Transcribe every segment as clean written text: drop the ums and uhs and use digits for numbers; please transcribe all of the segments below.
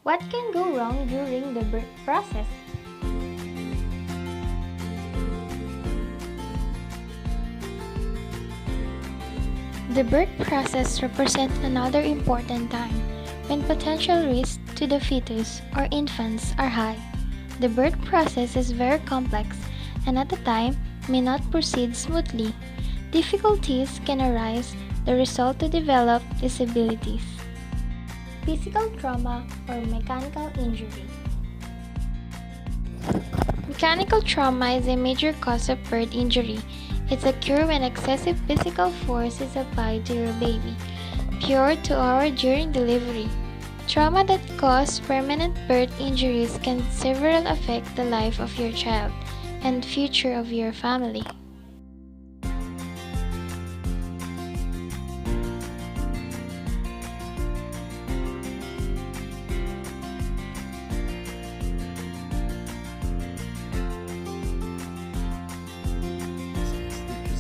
What can go wrong during the birth process? The birth process represents another important time when potential risks to the fetus or infants are high. The birth process is very complex and at the time may not proceed smoothly. Difficulties can arise the result to develop disabilities. Physical trauma or mechanical injury. Mechanical trauma is a major cause of birth injury. It occurs when excessive physical force is applied to your baby, prior to or during delivery. Trauma that causes permanent birth injuries can severely affect the life of your child and future of your family.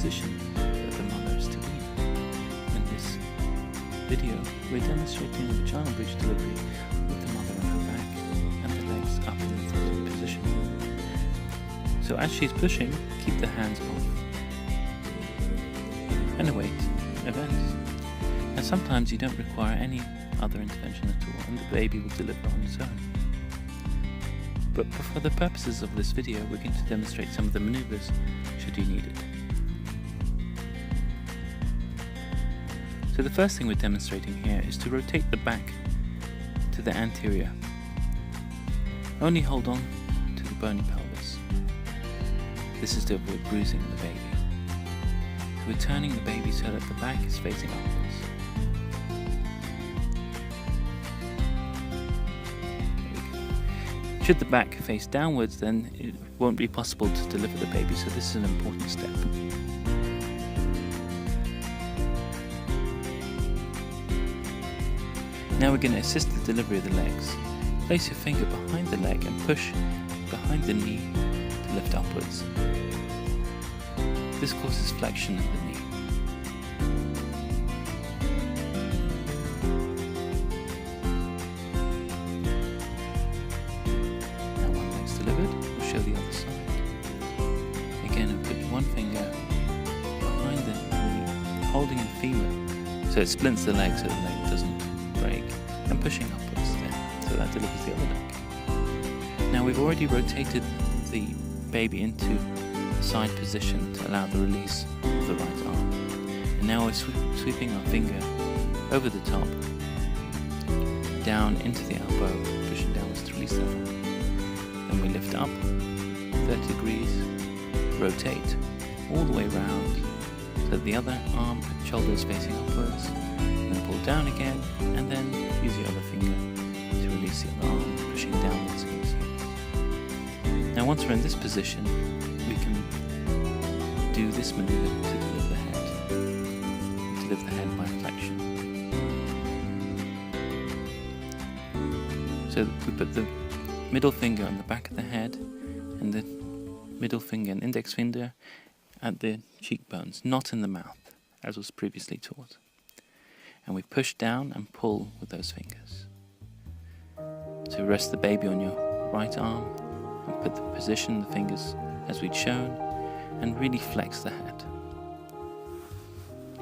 Position that the mother is to be in. In this video, we're demonstrating a vaginal bridge delivery with the mother on her back and the legs up in the three position. So as she's pushing, keep the hands off and await events. And sometimes you don't require any other intervention at all and the baby will deliver on its own. But for the purposes of this video, we're going to demonstrate some of the maneuvers should you need it. So the first thing we're demonstrating here is to rotate the back to the anterior. Only hold on to the bony pelvis. This is to avoid bruising the baby. So we're turning the baby so that the back is facing upwards. There we go. Should the back face downwards, then it won't be possible to deliver the baby, so this is an important step. Now we're going to assist the delivery of the legs. Place your finger behind the leg and push behind the knee to lift upwards. This causes flexion of the knee. Now one leg's delivered, we'll show the other side. Again, I'll put one finger behind the knee, holding the femur so it splints the leg so the leg doesn't break, and pushing upwards then, so that delivers the other leg. Now we've already rotated the baby into side position to allow the release of the right arm. And now we're sweeping our finger over the top, down into the elbow, pushing downwards to release the arm. Then we lift up 30 degrees, rotate all the way around so that the other arm and shoulder is facing upwards. Pull down again, and then use the other finger to release the other arm, pushing downwards against you. Now once we're in this position, we can do this maneuver to deliver the head. Deliver the head by flexion. So we put the middle finger on the back of the head, and the middle finger and index finger at the cheekbones, not in the mouth, as was previously taught. And we push down and pull with those fingers. So rest the baby on your right arm and put the position of the fingers as we'd shown and really flex the head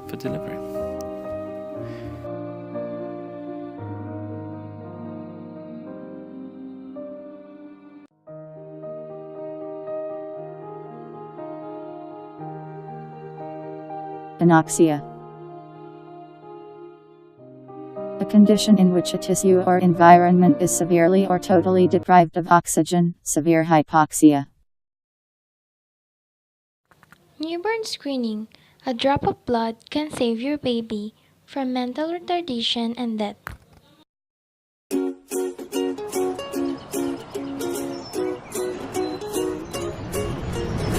for delivery. Anoxia. A condition in which a tissue or environment is severely or totally deprived of oxygen, severe hypoxia. Newborn screening. A drop of blood can save your baby from mental retardation and death.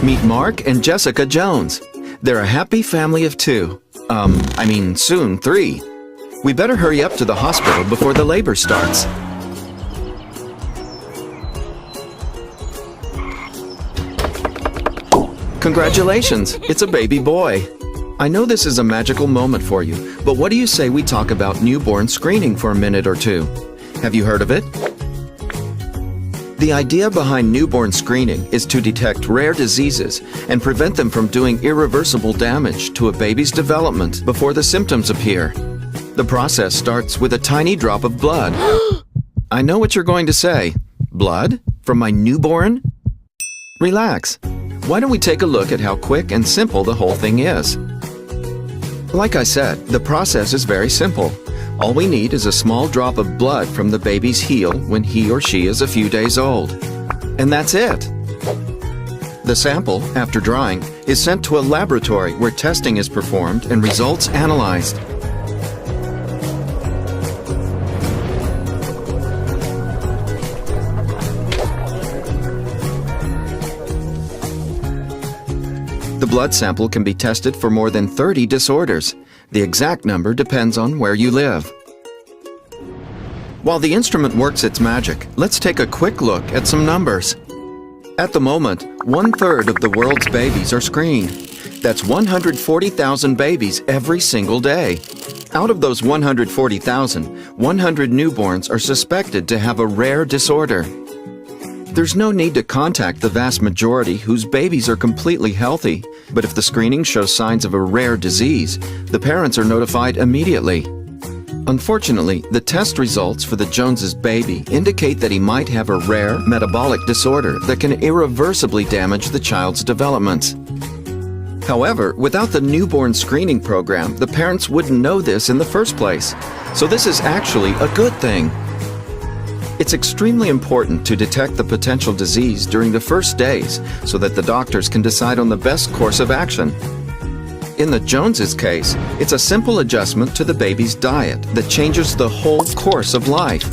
Meet Mark and Jessica Jones. They're a happy family of two. Soon 3. We better hurry up to the hospital before the labor starts. Congratulations, it's a baby boy. I know this is a magical moment for you, but what do you say we talk about newborn screening for a minute or two? Have you heard of it? The idea behind newborn screening is to detect rare diseases and prevent them from doing irreversible damage to a baby's development before the symptoms appear. The process starts with a tiny drop of blood. I know what you're going to say. Blood? From my newborn? Relax. Why don't we take a look at how quick and simple the whole thing is? Like I said, the process is very simple. All we need is a small drop of blood from the baby's heel when he or she is a few days old. And that's it. The sample, after drying, is sent to a laboratory where testing is performed and results analyzed. The blood sample can be tested for more than 30 disorders. The exact number depends on where you live. While the instrument works its magic, let's take a quick look at some numbers. At the moment, 1/3 of the world's babies are screened. That's 140,000 babies every single day. Out of those 140,000, 100 newborns are suspected to have a rare disorder. There's no need to contact the vast majority whose babies are completely healthy, but if the screening shows signs of a rare disease, the parents are notified immediately. Unfortunately, the test results for the Joneses' baby indicate that he might have a rare metabolic disorder that can irreversibly damage the child's development. However, without the newborn screening program, the parents wouldn't know this in the first place. So this is actually a good thing. It's extremely important to detect the potential disease during the first days so that the doctors can decide on the best course of action. In the Joneses' case, it's a simple adjustment to the baby's diet that changes the whole course of life.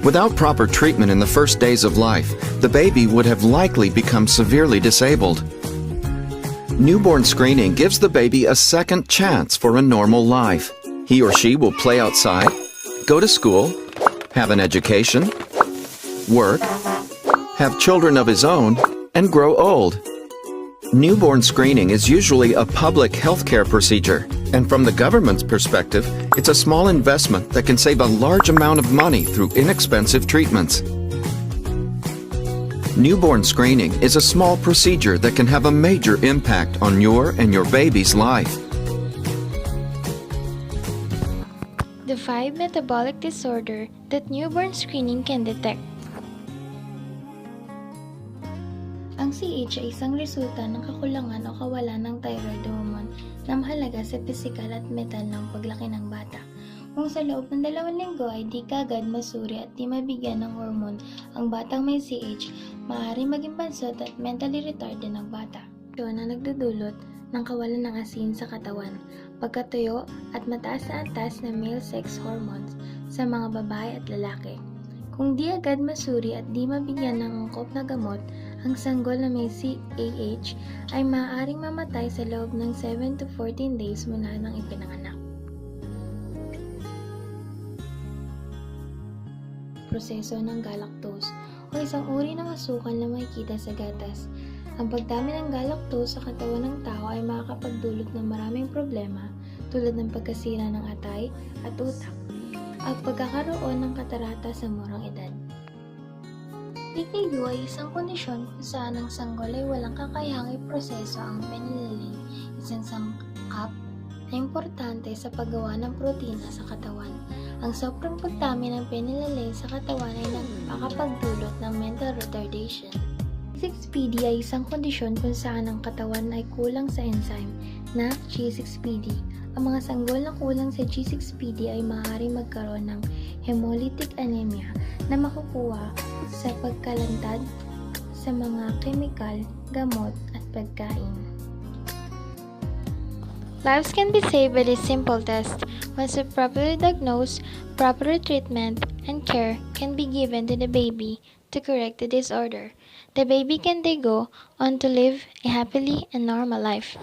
Without proper treatment in the first days of life, the baby would have likely become severely disabled. Newborn screening gives the baby a second chance for a normal life. He or she will play outside, go to school, have an education, work, have children of his own, and grow old. Newborn screening is usually a public healthcare procedure, and from the government's perspective, it's a small investment that can save a large amount of money through inexpensive treatments. Newborn screening is a small procedure that can have a major impact on your and your baby's life. The 5 metabolic disorder that newborn screening can detect. Ang CH ay isang resulta ng kakulangan o kawalan ng thyroid hormone na mahalaga sa pisikal at mental ng paglaki ng bata. Kung sa loob ng 2 linggo ay di kagad masuri at di mabigyan ng hormone ang batang may CH, maaaring maging bansot at mentally retarded ng bata. Ito na nagdudulot ng kawalan ng asin sa katawan, pagkatuyo at mataas na antas ng male sex hormones sa mga babae at lalaki. Kung di agad masuri at di mabigyan ng angkop na gamot, ang sanggol na may CAH ay maaaring mamatay sa loob ng 7 to 14 days mula nang ipinanganak. Proseso ng galactose o isang uri ng asukal na makikita sa gatas. Ang pagdami ng galactose sa katawan ng tao ay makakapagdulot ng maraming problema tulad ng pagkasira ng atay at utak at pagkakaroon ng katarata sa murang edad. PKU ay isang kondisyon kung saan ang sanggol ay walang kakayahang iproseso ang phenylalanine, isang sangkap na importante sa paggawa ng protina sa katawan. Ang sobrang pagdami ng phenylalanine sa katawan ay nakakapagdulot ng mental retardation. G6PD ay isang kondisyon kung saan ang katawan ay kulang sa enzyme na G6PD. Ang mga sanggol na kulang sa G6PD ay maaaring magkaroon ng hemolytic anemia na makukuha sa pagkalantad sa mga kemikal, gamot at pagkain. Lives can be saved by this simple test. Once properly diagnosed, proper treatment and care can be given to the baby to correct the disorder. The baby can then go on to live a happily and normal life.